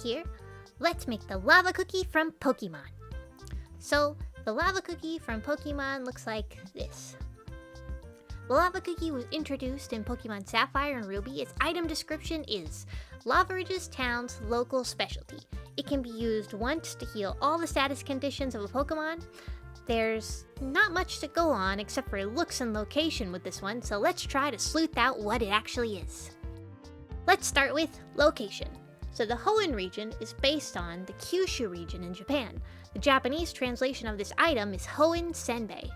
here. Let's make the lava cookie from Pokemon. So, the lava cookie from Pokemon looks like this. The lava cookie was introduced in Pokemon Sapphire and Ruby. Its item description is Lava Ridge's town's local specialty. It can be used once to heal all the status conditions of a Pokemon. There's not much to go on except for looks and location with this one, so let's try to sleuth out what it actually is. Let's start with location. So the Hoenn region is based on the Kyushu region in Japan. The Japanese translation of this item is Hoenn Senbei.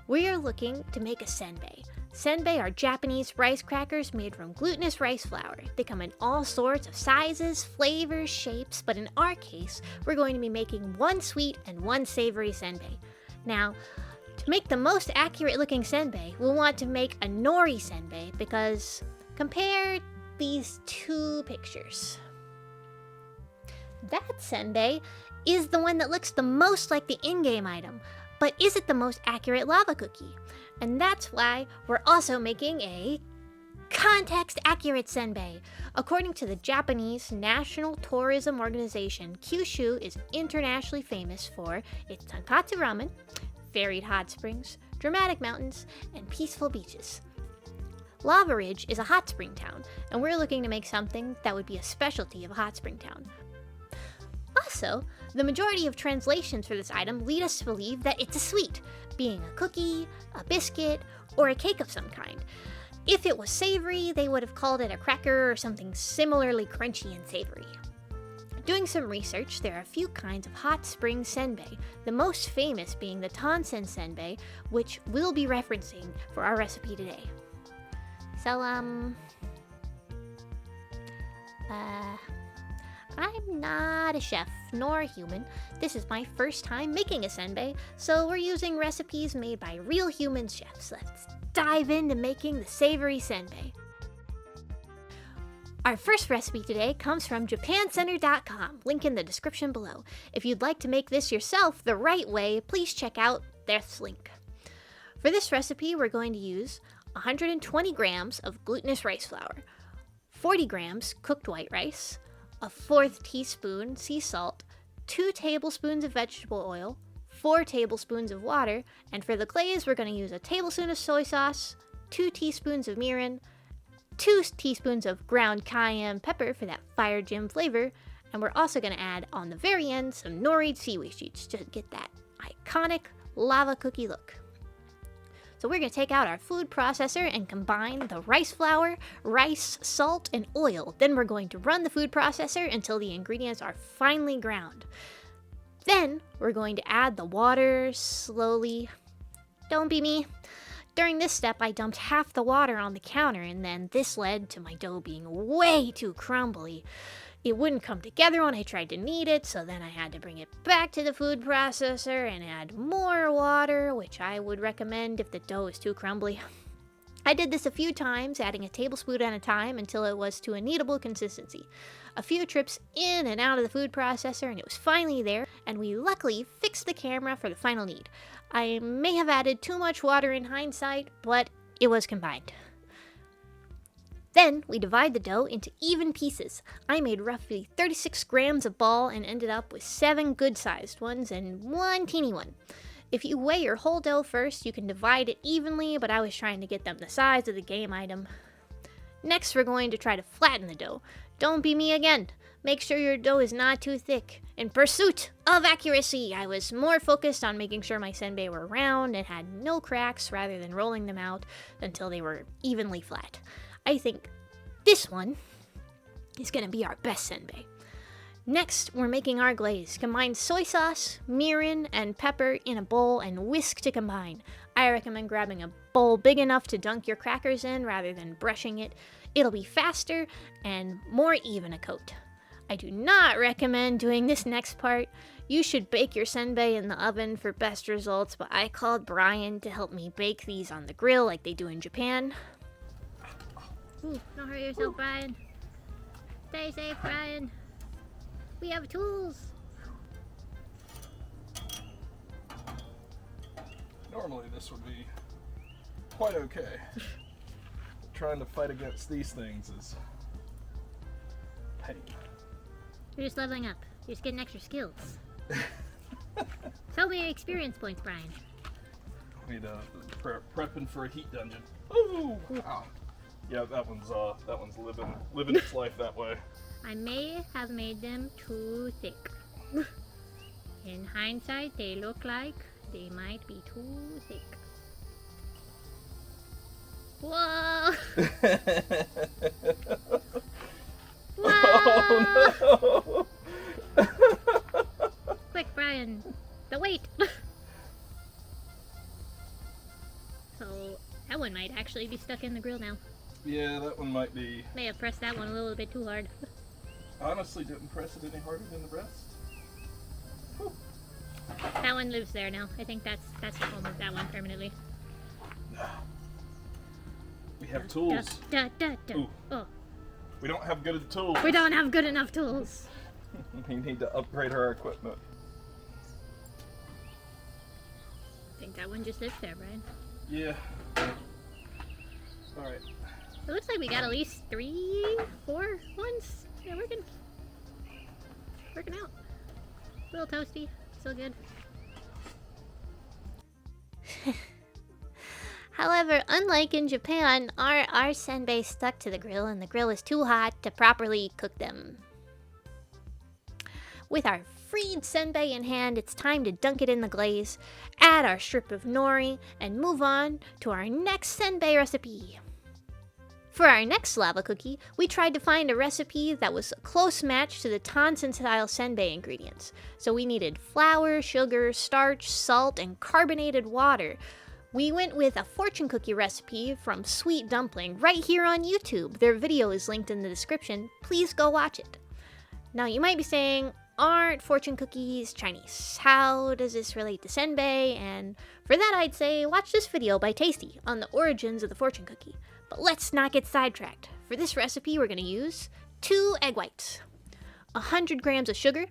We are looking to make a senbei. Senbei are Japanese rice crackers made from glutinous rice flour. They come in all sorts of sizes, flavors, shapes, but in our case, we're going to be making one sweet and one savory senbei. Now, to make the most accurate looking senbei, we'll want to make a nori senbei because compare these two pictures. That senbei is the one that looks the most like the in-game item, but is it the most accurate lava cookie? And that's why we're also making a context-accurate senbei. According to the Japanese National Tourism Organization, Kyushu is internationally famous for its tonkatsu ramen, varied hot springs, dramatic mountains, and peaceful beaches. Lava Ridge is a hot spring town, and we're looking to make something that would be a specialty of a hot spring town. Also, the majority of translations for this item lead us to believe that it's a sweet, being a cookie, a biscuit, or a cake of some kind. If it was savory, they would have called it a cracker or something similarly crunchy and savory. Doing some research, there are a few kinds of hot spring senbei, the most famous being the Tonsen senbei, which we'll be referencing for our recipe today. So, I'm not a chef, nor a human. This is my first time making a senbei, so we're using recipes made by real human chefs. Let's dive into making the savory senbei. Our first recipe today comes from japancenter.com, link in the description below. If you'd like to make this yourself the right way, please check out this link. For this recipe, we're going to use 120 grams of glutinous rice flour, 40 grams cooked white rice, a 1/4 teaspoon sea salt, 2 tablespoons of vegetable oil, 4 tablespoons of water, and for the glaze we're going to use a tablespoon of soy sauce, 2 teaspoons of mirin, 2 teaspoons of ground cayenne pepper for that fire gem flavor, and we're also going to add on the very end some nori seaweed sheets to get that iconic lava cookie look. So we're going to take out our food processor and combine the rice flour, rice, salt, and oil. Then we're going to run the food processor until the ingredients are finely ground. Then we're going to add the water slowly. Don't be me. During this step, I dumped half the water on the counter, and then this led to my dough being way too crumbly. It wouldn't come together when I tried to knead it, so then I had to bring it back to the food processor and add more water, which I would recommend if the dough is too crumbly. I did this a few times, adding a tablespoon at a time until it was to a kneadable consistency. A few trips in and out of the food processor and it was finally there, and we luckily fixed the camera for the final knead. I may have added too much water in hindsight, but it was combined. Then we divide the dough into even pieces. I made roughly 36 grams of ball and ended up with 7 good-sized ones and 1 teeny one. If you weigh your whole dough first, you can divide it evenly, but I was trying to get them the size of the game item. Next, we're going to try to flatten the dough. Don't be me again. Make sure your dough is not too thick. In pursuit of accuracy, I was more focused on making sure my senbei were round and had no cracks rather than rolling them out until they were evenly flat. I think this one is going to be our best senbei. Next, we're making our glaze. Combine soy sauce, mirin, and pepper in a bowl and whisk to combine. I recommend grabbing a bowl big enough to dunk your crackers in rather than brushing it. It'll be faster and more even a coat. I do not recommend doing this next part. You should bake your senbei in the oven for best results, but I called Brian to help me bake these on the grill like they do in Japan. Ooh, don't hurt yourself, Brian. Stay safe, Brian. We have tools. Normally this would be quite okay. Trying to fight against these things is pain. You're just leveling up. You're just getting extra skills. So many experience points, Brian. Need prepping for a heat dungeon. Ooh! Wow. Yeah, that one's living its life that way. I may have made them too thick. In hindsight, they look like they might be too thick. Whoa! Whoa! Oh no! Quick, Brian, the weight. So that one might actually be stuck in the grill now. Yeah, that one might be. May have pressed that one a little bit too hard. Honestly, didn't press it any harder than the rest. Whew. That one lives there now. I think that's the home of that one permanently. We have tools. Ooh. Oh, We don't have good tools. we don't have good enough tools. We need to upgrade our equipment. I think that one just lives there, Brian. Yeah. Alright. It looks like we got at least 3, 4 ones. Yeah, working out. A little toasty, still good. However, unlike in Japan, our senbei stuck to the grill and the grill is too hot to properly cook them. With our freed senbei in hand, it's time to dunk it in the glaze, add our strip of nori, and move on to our next senbei recipe. For our next lava cookie, we tried to find a recipe that was a close match to the Tonsin-style senbei ingredients. So we needed flour, sugar, starch, salt, and carbonated water. We went with a fortune cookie recipe from Sweet Dumpling right here on YouTube. Their video is linked in the description. Please go watch it. Now you might be saying, aren't fortune cookies Chinese? How does this relate to senbei? And for that I'd say watch this video by Tasty on the origins of the fortune cookie. But let's not get sidetracked. For this recipe we're going to use 2 egg whites, 100 grams of sugar,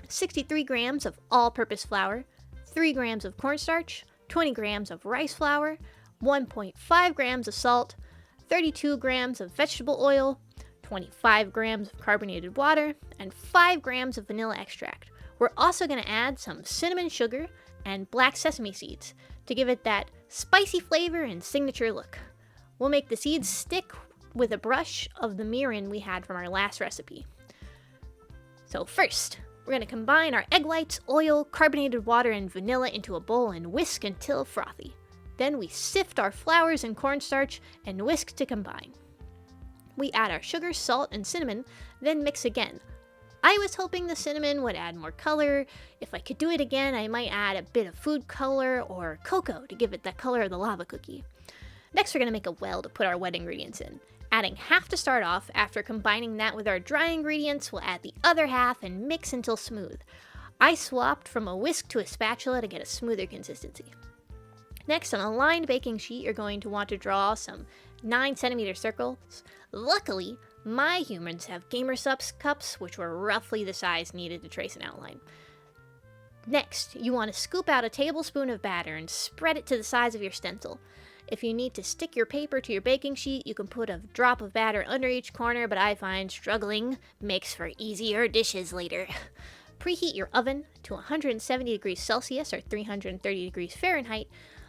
63 grams of all-purpose flour, 3 grams of cornstarch, 20 grams of rice flour, 1.5 grams of salt, 32 grams of vegetable oil, 25 grams of carbonated water, and 5 grams of vanilla extract. We're also going to add some cinnamon sugar and black sesame seeds to give it that spicy flavor and signature look. We'll make the seeds stick with a brush of the mirin we had from our last recipe. So first, we're going to combine our egg whites, oil, carbonated water, and vanilla into a bowl and whisk until frothy. Then we sift our flours and cornstarch and whisk to combine. We add our sugar, salt, and cinnamon, then mix again. I was hoping the cinnamon would add more color. If I could do it again, I might add a bit of food color or cocoa to give it that color of the lava cookie. Next, we're going to make a well to put our wet ingredients in. Adding half to start off. After combining that with our dry ingredients, we'll add the other half and mix until smooth. I swapped from a whisk to a spatula to get a smoother consistency. Next, on a lined baking sheet, you're going to want to draw some 9cm circles. Luckily, my humans have Gamer Supps cups, which were roughly the size needed to trace an outline. Next, you want to scoop out a tablespoon of batter and spread it to the size of your stencil. If you need to stick your paper to your baking sheet, you can put a drop of batter under each corner, but I find struggling makes for easier dishes later. Preheat your oven to 170 degrees Celsius or 330 degrees Fahrenheit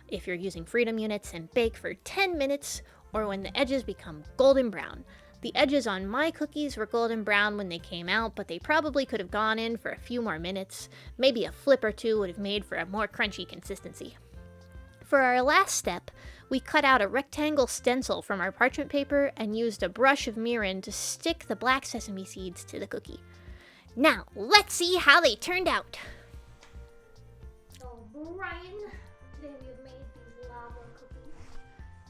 if you're using Freedom units, and bake for 10 minutes or when the edges become golden brown. The edges on my cookies were golden brown when they came out, but they probably could have gone in for a few more minutes. Maybe a flip or two would have made for a more crunchy consistency. For our last step, we cut out a rectangle stencil from our parchment paper and used a brush of mirin to stick the black sesame seeds to the cookie. Now, let's see how they turned out. So, Brian, today we have made these lava cookies,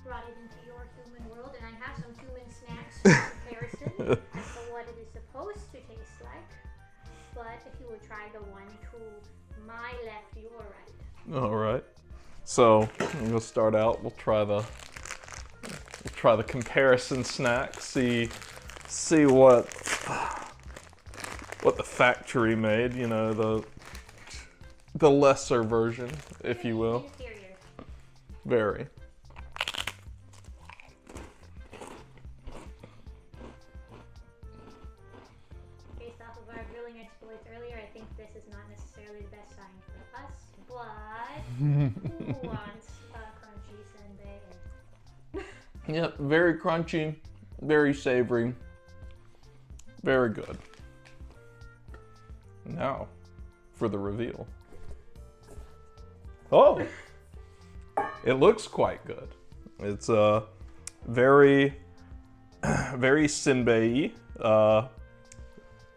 brought it into your human world, and I have some human snacks in comparison as to what it is supposed to taste like. But if you would try the one to my left, you are right. All right. So we'll start out. We'll try the comparison snack. See what the factory made. You know, the lesser version, if you will. Inferior. Very. Based off of of our grilling exploits earlier, I think this is not necessarily the best sign for us, but who wants a crunchy senbei? Yep, very crunchy, very savory, very good. Now, for the reveal. Oh, it looks quite good. It's very, very senbei-y.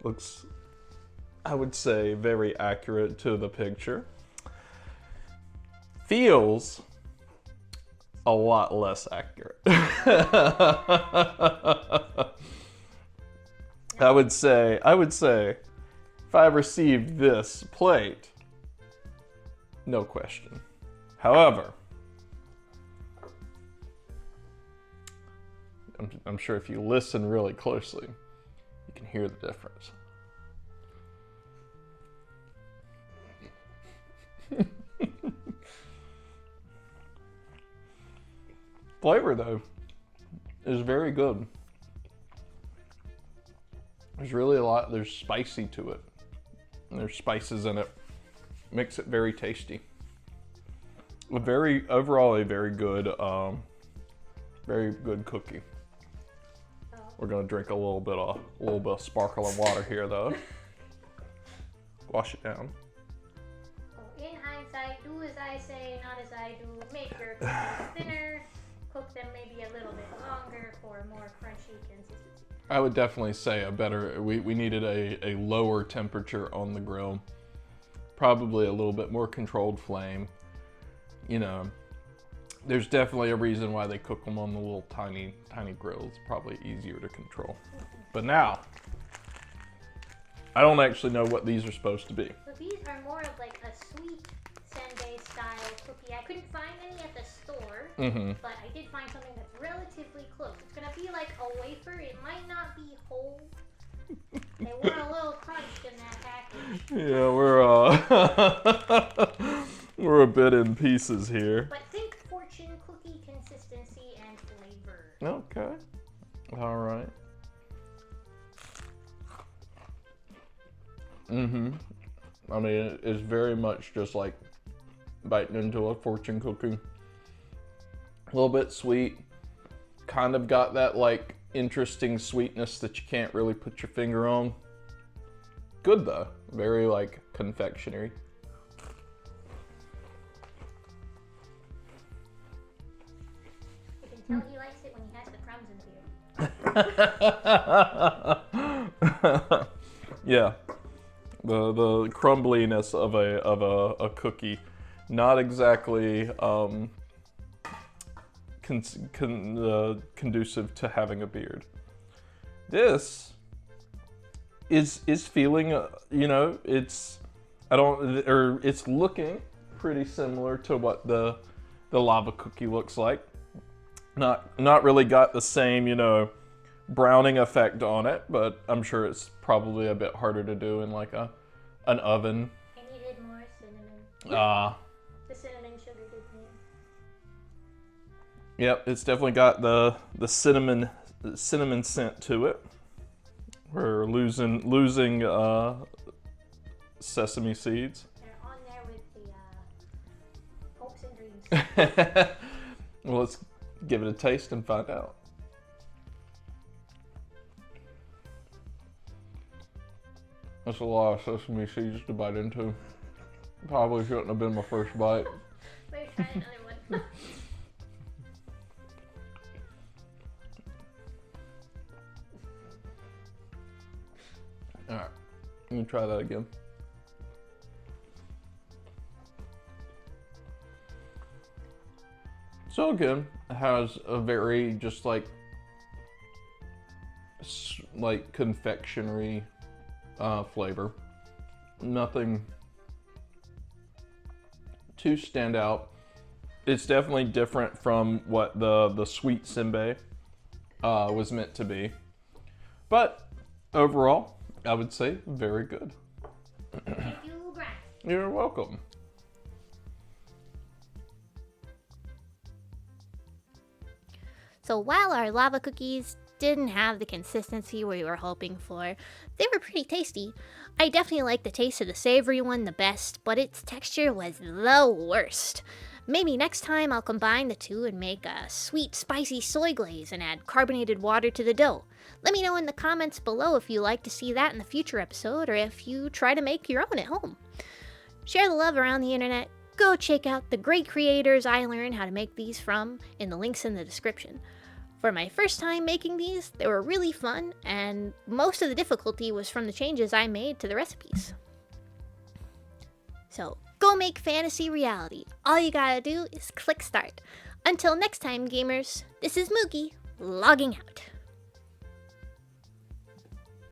Looks, I would say, very accurate to the picture. Feels a lot less accurate. I would say, if I received this plate, no question. However, I'm sure if you listen really closely, you can hear the difference. Flavor, though, is very good. There's really a lot, there's spicy to it. There's spices in it. Makes it very tasty. Overall a very good cookie. Oh. We're gonna drink a little bit of sparkling water here, though. Wash it down. Oh, in hindsight, do as I say, not as I do. Make your cookies thinner. Cook them maybe a little bit longer for a more crunchy consistency. I would definitely say we needed a lower temperature on the grill. Probably a little bit more controlled flame. You know, there's definitely a reason why they cook them on the little tiny grills. It's probably easier to control. But now, I don't actually know what these are supposed to be. So these are more of like a sweet senbei style cookie. I couldn't find any at the store, but I did find something that's relatively close. It's gonna be like a wafer. It might not be whole. They were a little crunched in that package. Yeah, we're a bit in pieces here. But think fortune cookie consistency and flavor. Okay. All right. I mean, it's very much just like biting into a fortune cookie. A little bit sweet. Kind of got that like interesting sweetness that you can't really put your finger on. Good though. Very like confectionery. You can tell he likes it when he has the crumbs in here. Yeah. The crumbliness of a cookie. Not exactly conducive to having a beard. This is feeling, you know, it's looking pretty similar to what the lava cookie looks like. Not really got the same, you know, browning effect on it, but I'm sure it's probably a bit harder to do in like an oven. I needed more cinnamon. The cinnamon sugar did me. Yep, it's definitely got the cinnamon scent to it. We're losing sesame seeds. They're on there with the hopes and dreams. Well, let's give it a taste and find out. That's a lot of sesame seeds to bite into. Probably shouldn't have been my first bite. Maybe try another one. Alright, let me try that again. So again, it has a very just like confectionery flavor. Nothing too stand out. It's definitely different from what the sweet senbei was meant to be. But overall, I would say very good. Thank you, Brian. You're welcome. So while our lava cookies didn't have the consistency we were hoping for. They were pretty tasty. I definitely like the taste of the savory one the best, but its texture was the worst. Maybe next time I'll combine the two and make a sweet, spicy soy glaze and add carbonated water to the dough. Let me know in the comments below if you like to see that in the future episode or if you try to make your own at home. Share the love around the internet. Go check out the great creators I learned how to make these from in the links in the description. For my first time making these, they were really fun, and most of the difficulty was from the changes I made to the recipes. So, go make fantasy reality. All you gotta do is click start. Until next time, gamers, this is Mookie, logging out.